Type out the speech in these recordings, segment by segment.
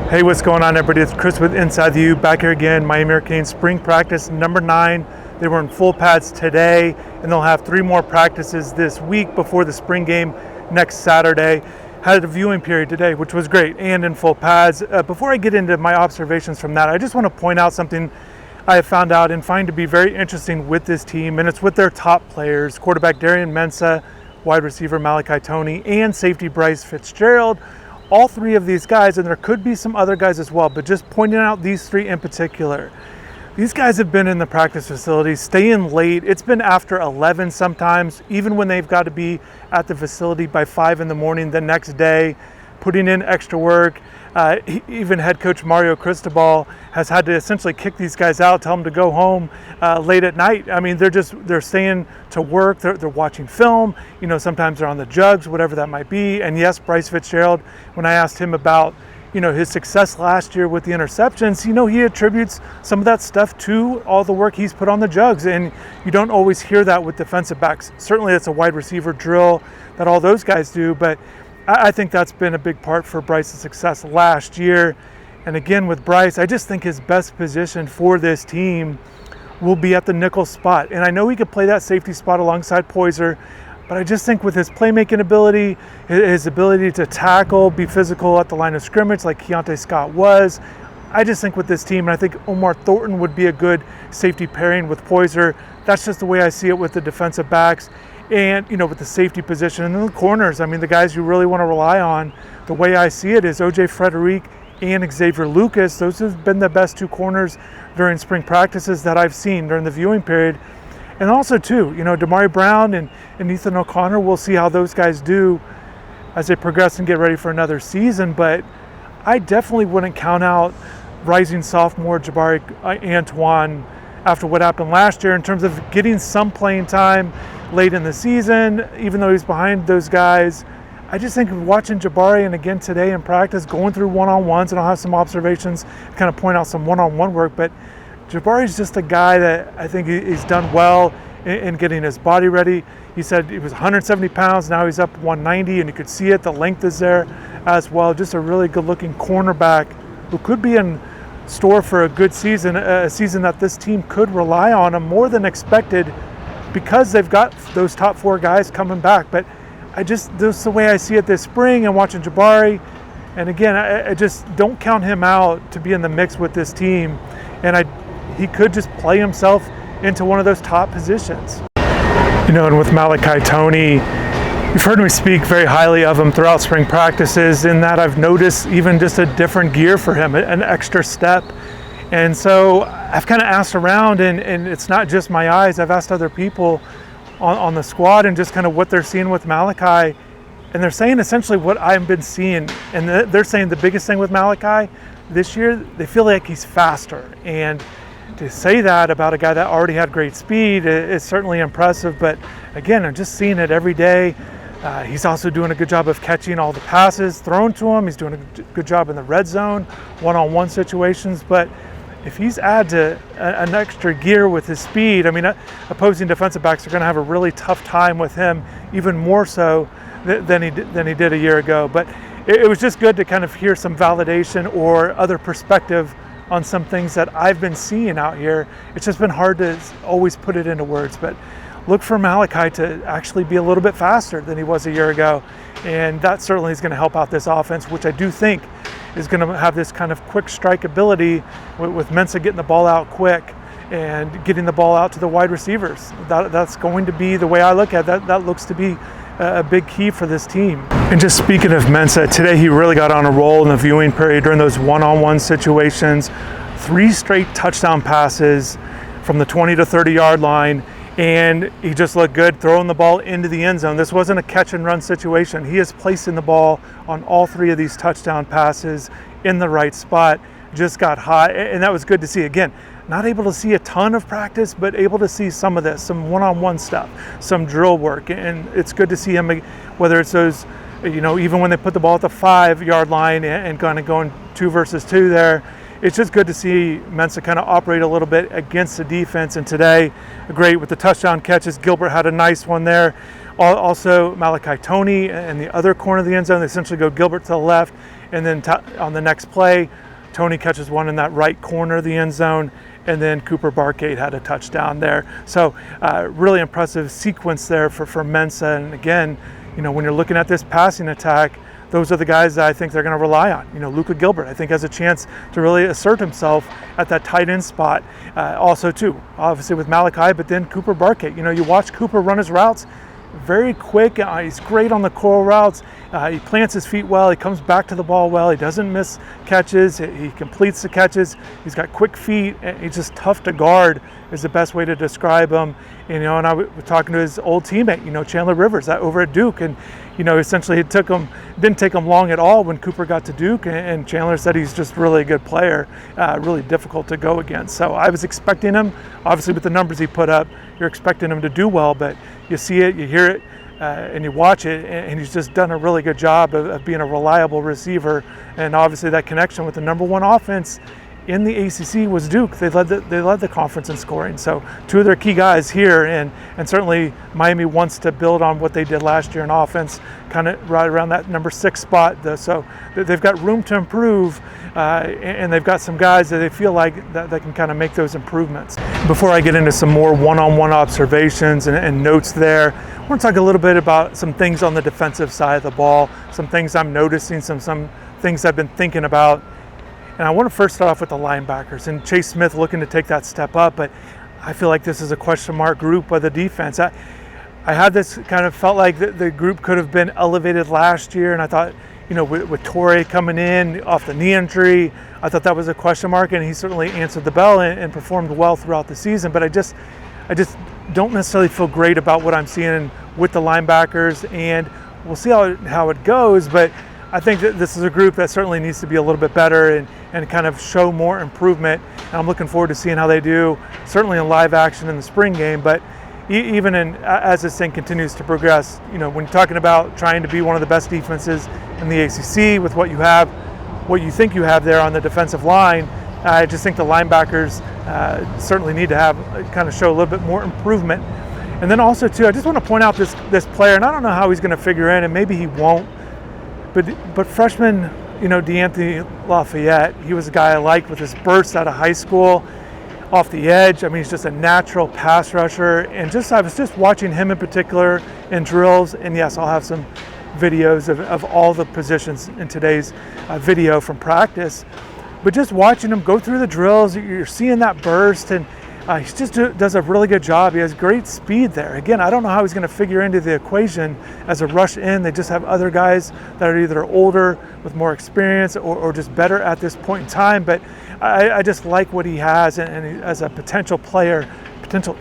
Hey, what's going on, everybody? It's Chris with InsideTheU, back here again. Miami Hurricanes spring practice number 9. They were in full pads today, and they'll have 3 more practices this week before the spring game next Saturday. Had a viewing period today, which was great, and in full pads. Before I get into my observations from that, I just want to point out something I have found out and find to be very interesting with this team, and it's with their top players: quarterback Darian Mensah, wide receiver Malachi Toney, and safety Bryce Fitzgerald. All 3 of these guys, and there could be some other guys as well, but just pointing out these 3 in particular. These guys have been in the practice facility, staying late. It's been after 11 sometimes, even when they've got to be at the facility by 5 in the morning the next day, putting in extra work. Even head coach Mario Cristobal has had to essentially kick these guys out, tell them to go home late at night. I mean, they're staying to work, they're watching film, sometimes they're on the jugs, whatever that might be. And yes, Bryce Fitzgerald, when I asked him about his success last year with the interceptions, he attributes some of that stuff to all the work he's put on the jugs, and you don't always hear that with defensive backs. Certainly it's a wide receiver drill that all those guys do, but I think that's been a big part for Bryce's success last year. And again, with Bryce, I just think his best position for this team will be at the nickel spot. And I know he could play that safety spot alongside Poyser, but I just think with his playmaking ability, his ability to tackle, be physical at the line of scrimmage like Keontae Scott was, I just think with this team, and I think Omar Thornton would be a good safety pairing with Poyser. That's just the way I see it with the defensive backs. And, with the safety position and the corners, I mean, the guys you really want to rely on, the way I see it, is O.J. Frederick and Xavier Lucas. Those have been the best 2 corners during spring practices that I've seen during the viewing period. And also, too, Damari Brown and Ethan O'Connor, we'll see how those guys do as they progress and get ready for another season. But I definitely wouldn't count out rising sophomore Jabari Antoine after what happened last year in terms of getting some playing time late in the season, even though he's behind those guys. I just think watching Jabari, and again today in practice, going through one-on-ones, and I'll have some observations, kind of point out some one-on-one work, but Jabari's just a guy that I think he's done well in getting his body ready. He said he was 170 pounds, now he's up 190, and you could see it, the length is there as well. Just a really good-looking cornerback who could be in store for a good season, a season that this team could rely on him more than expected, because they've got those top 4 guys coming back. But that's the way I see it this spring, and watching Jabari. And again, I just don't count him out to be in the mix with this team. And he could just play himself into one of those top positions. And with Malachi Toney, you've heard me speak very highly of him throughout spring practices, in that I've noticed even just a different gear for him, an extra step. And so I've kind of asked around, and it's not just my eyes. I've asked other people on the squad and just kind of what they're seeing with Malachi. And they're saying essentially what I've been seeing. And they're saying the biggest thing with Malachi this year, they feel like he's faster. And to say that about a guy that already had great speed is certainly impressive. But again, I'm just seeing it every day. He's also doing a good job of catching all the passes thrown to him. He's doing a good job in the red zone, one-on-one situations. But if he's add to an extra gear with his speed, I mean, opposing defensive backs are going to have a really tough time with him, even more so than he did a year ago. But it was just good to kind of hear some validation or other perspective on some things that I've been seeing out here. It's just been hard to always put it into words, but look for Malachi to actually be a little bit faster than he was a year ago. And that certainly is going to help out this offense, which I do think is going to have this kind of quick strike ability with Mensah getting the ball out quick and getting the ball out to the wide receivers. That's going to be the way I look at it. That looks to be a big key for this team. And just speaking of Mensah, today he really got on a roll in the viewing period during those one-on-one situations. 3 straight touchdown passes from the 20 to 30 yard line. And he just looked good throwing the ball into the end zone. This wasn't a catch and run situation. He is placing the ball on all 3 of these touchdown passes in the right spot. Just got hot, and that was good to see. Again, not able to see a ton of practice, but able to see some of this, some one-on-one stuff, some drill work. And it's good to see him, whether it's those, even when they put the ball at the 5 yard line and kind of going 2 versus 2 there. It's just good to see Mensah kind of operate a little bit against the defense. And today, great with the touchdown catches. Gilbert had a nice one there. Also, Malachi Toney in the other corner of the end zone. They essentially go Gilbert to the left And then on the next play, Tony catches one in that right corner of the end zone, and then Cooper Barkade had a touchdown there. So really impressive sequence there for Mensa. And again, when you're looking at this passing attack, those are the guys that I think they're going to rely on. Luka Gilbert, I think, has a chance to really assert himself at that tight end spot. Also, too, obviously with Malachi, but then Cooper Barkade. You watch Cooper run his routes, very quick. He's great on the curl routes. He plants his feet well. He comes back to the ball well. He doesn't miss catches. He completes the catches. He's got quick feet. He's just tough to guard is the best way to describe him. And I was talking to his old teammate, Chandler Rivers, over at Duke, and essentially it didn't take him long at all when Cooper got to Duke, and Chandler said he's just really a good player, really difficult to go against. So I was expecting him, obviously with the numbers he put up, you're expecting him to do well, but you see it, you hear it, and you watch it, and he's just done a really good job of being a reliable receiver. And obviously that connection with the number one offense in the ACC was Duke. They led the conference in scoring. So two of their key guys here, and certainly Miami wants to build on what they did last year in offense, kind of right around that number 6 spot. So they've got room to improve, and they've got some guys that they feel like that can kind of make those improvements. Before I get into some more one-on-one observations and notes there, I want to talk a little bit about some things on the defensive side of the ball, some things I'm noticing, some things I've been thinking about. And I want to first start off with the linebackers, and Chase Smith looking to take that step up, but I feel like this is a question mark group of the defense. I had this kind of felt like the group could have been elevated last year, and I thought, with Torrey coming in off the knee injury, I thought that was a question mark, and he certainly answered the bell and performed well throughout the season. But I just don't necessarily feel great about what I'm seeing with the linebackers, and we'll see how it goes. But I think that this is a group that certainly needs to be a little bit better and kind of show more improvement. And I'm looking forward to seeing how they do, certainly in live action in the spring game, but even as this thing continues to progress. When you're talking about trying to be one of the best defenses in the ACC with what you think you have there on the defensive line, I just think the linebackers certainly need to kind of show a little bit more improvement. And then also too, I just want to point out this player, and I don't know how he's going to figure in, and maybe he won't. But freshman, DeAnthony Lafayette, he was a guy I liked with his burst out of high school, off the edge. I mean, he's just a natural pass rusher. And I was just watching him in particular in drills. And yes, I'll have some videos of all the positions in today's video from practice. But just watching him go through the drills, you're seeing that burst, and he just does a really good job. He has great speed there. Again, I don't know how he's going to figure into the equation as a rush in. They just have other guys that are either older with more experience or just better at this point in time. But I just like what he has, and as a potential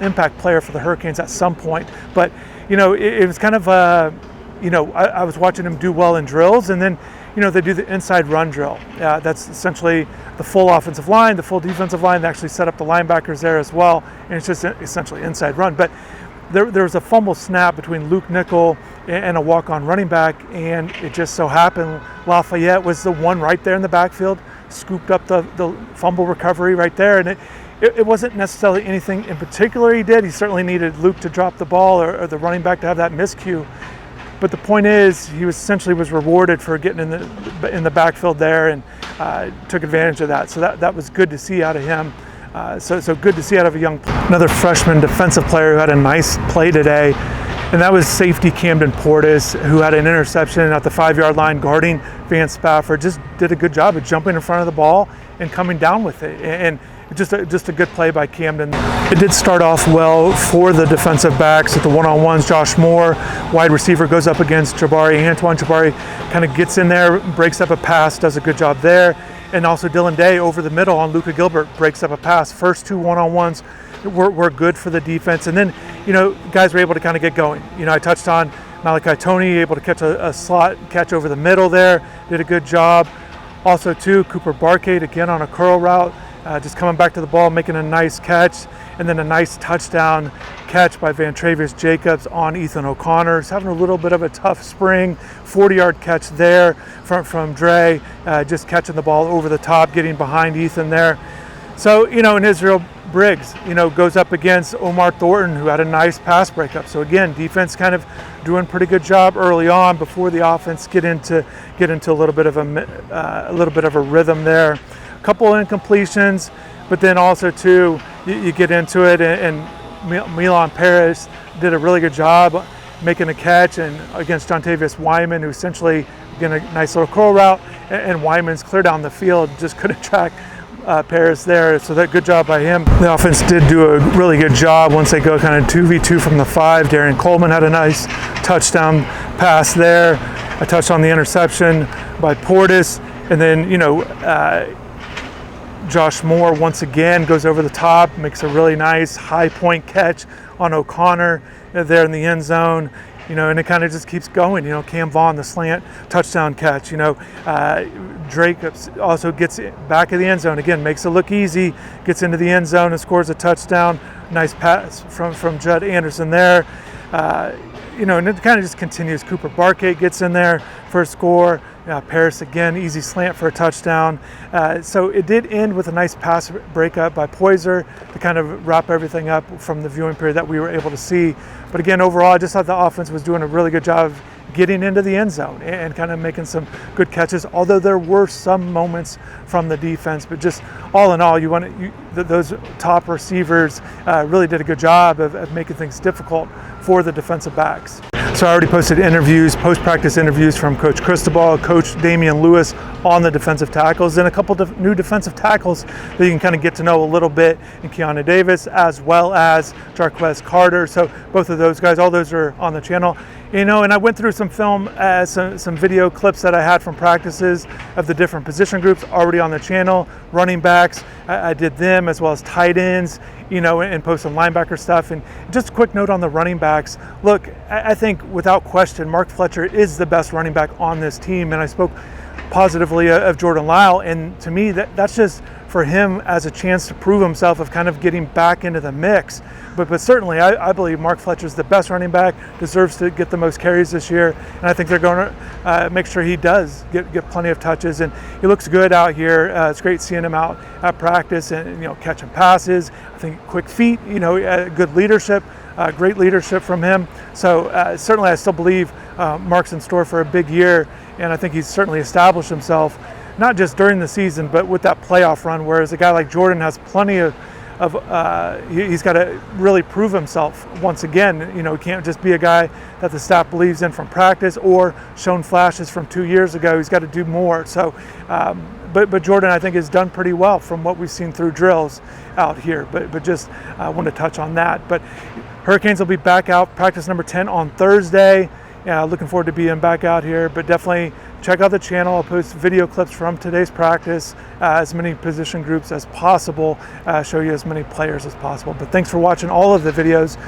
impact player for the Hurricanes at some point. But, it was kind of, I was watching him do well in drills, and then, they do the inside run drill. That's essentially the full offensive line, the full defensive line. They actually set up the linebackers there as well, and it's just essentially inside run. But there was a fumble snap between Luke Nickel and a walk-on running back, and it just so happened Lafayette was the one right there in the backfield, scooped up the fumble recovery right there, and it wasn't necessarily anything in particular he did. He certainly needed Luke to drop the ball or the running back to have that miscue. But the point is, he essentially was rewarded for getting in the backfield there, and took advantage of that. So that was good to see out of him. So good to see out of another freshman defensive player who had a nice play today, and that was safety Camden Portis, who had an interception at the 5-yard line guarding Van Spafford. Just did a good job of jumping in front of the ball and coming down with it. And just a good play by Camden. It did start off well for the defensive backs at the one-on-ones. Josh Moore, wide receiver, goes up against Jabari Antoine. Jabari kind of gets in there, breaks up a pass, does a good job there. And also Dylan Day over the middle on Luka Gilbert, breaks up a pass. First two one-on-ones were good for the defense. And then, guys were able to kind of get going. I touched on Malachi Tony, able to catch a slot catch over the middle there, did a good job. Also, too, Cooper Barkade, again on a curl route, just coming back to the ball, making a nice catch, and then a nice touchdown catch by Van Travius Jacobs on Ethan O'Connor. He's having a little bit of a tough spring, 40-yard catch there from Dre, just catching the ball over the top, getting behind Ethan there. So, and Israel Briggs, goes up against Omar Thornton, who had a nice pass breakup. So again, defense kind of doing a pretty good job early on before the offense get into a little bit of a rhythm there. A couple incompletions, but then also too, you get into it, and Milan Paris did a really good job making a catch and against Jontavius Wyman, who essentially getting a nice little curl route, and Wyman's clear down the field, just couldn't track Paris there, so that good job by him. The offense did do a really good job once they go kind of 2v2 from the 5. Darian Coleman had a nice touchdown pass there, a touch on the interception by Portis, and then Josh Moore once again goes over the top, makes a really nice high point catch on O'Connor there in the end zone. And it kind of just keeps going. Cam Vaughn, the slant touchdown catch. Drake also gets back of the end zone. Again, makes it look easy, gets into the end zone and scores a touchdown. Nice pass from Judd Anderson there. And it kind of just continues. Cooper Barkate gets in there for a score. Paris again, easy slant for a touchdown. So it did end with a nice pass breakup by Poyser to kind of wrap everything up from the viewing period that we were able to see. But again, overall, I just thought the offense was doing a really good job of getting into the end zone and kind of making some good catches, although there were some moments from the defense. But just all in all, those top receivers really did a good job of making things difficult for the defensive backs. So I already posted post-practice interviews from Coach Cristobal, Coach Damian Lewis on the defensive tackles, and a couple of new defensive tackles that you can kind of get to know a little bit in Keanu Davis as well as Jarquez Carter. So both of those guys, all those are on the channel. And I went through some film, some video clips that I had from practices of the different position groups already on the channel. Running backs, I did them, as well as tight ends, and post some linebacker stuff. And just a quick note on the running backs. Look, I think without question, Mark Fletcher is the best running back on this team. And I spoke positively of Jordan Lyle. And to me, that's just for him as a chance to prove himself of kind of getting back into the mix. But certainly, I believe Mark Fletcher is the best running back, deserves to get the most carries this year, and I think they're going to make sure he does get plenty of touches. And he looks good out here. It's great seeing him out at practice and catching passes. I think quick feet. Good leadership, great leadership from him. So certainly, I still believe Mark's in store for a big year, and I think he's certainly established himself, not just during the season, but with that playoff run. Whereas a guy like Jordan has plenty of he's got to really prove himself once again. He can't just be a guy that the staff believes in from practice or shown flashes from 2 years ago. He's got to do more. So, but Jordan, I think, has done pretty well from what we've seen through drills out here. But just want to touch on that. But Hurricanes will be back out practice number 10 on Thursday. Looking forward to being back out here, but definitely check out the channel. I'll post video clips from today's practice, as many position groups as possible, show you as many players as possible. But thanks for watching all of the videos.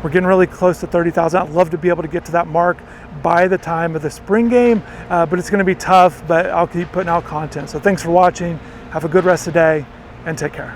We're getting really close to 30,000. I'd love to be able to get to that mark by the time of the spring game, but it's going to be tough, but I'll keep putting out content. So thanks for watching. Have a good rest of the day, and take care.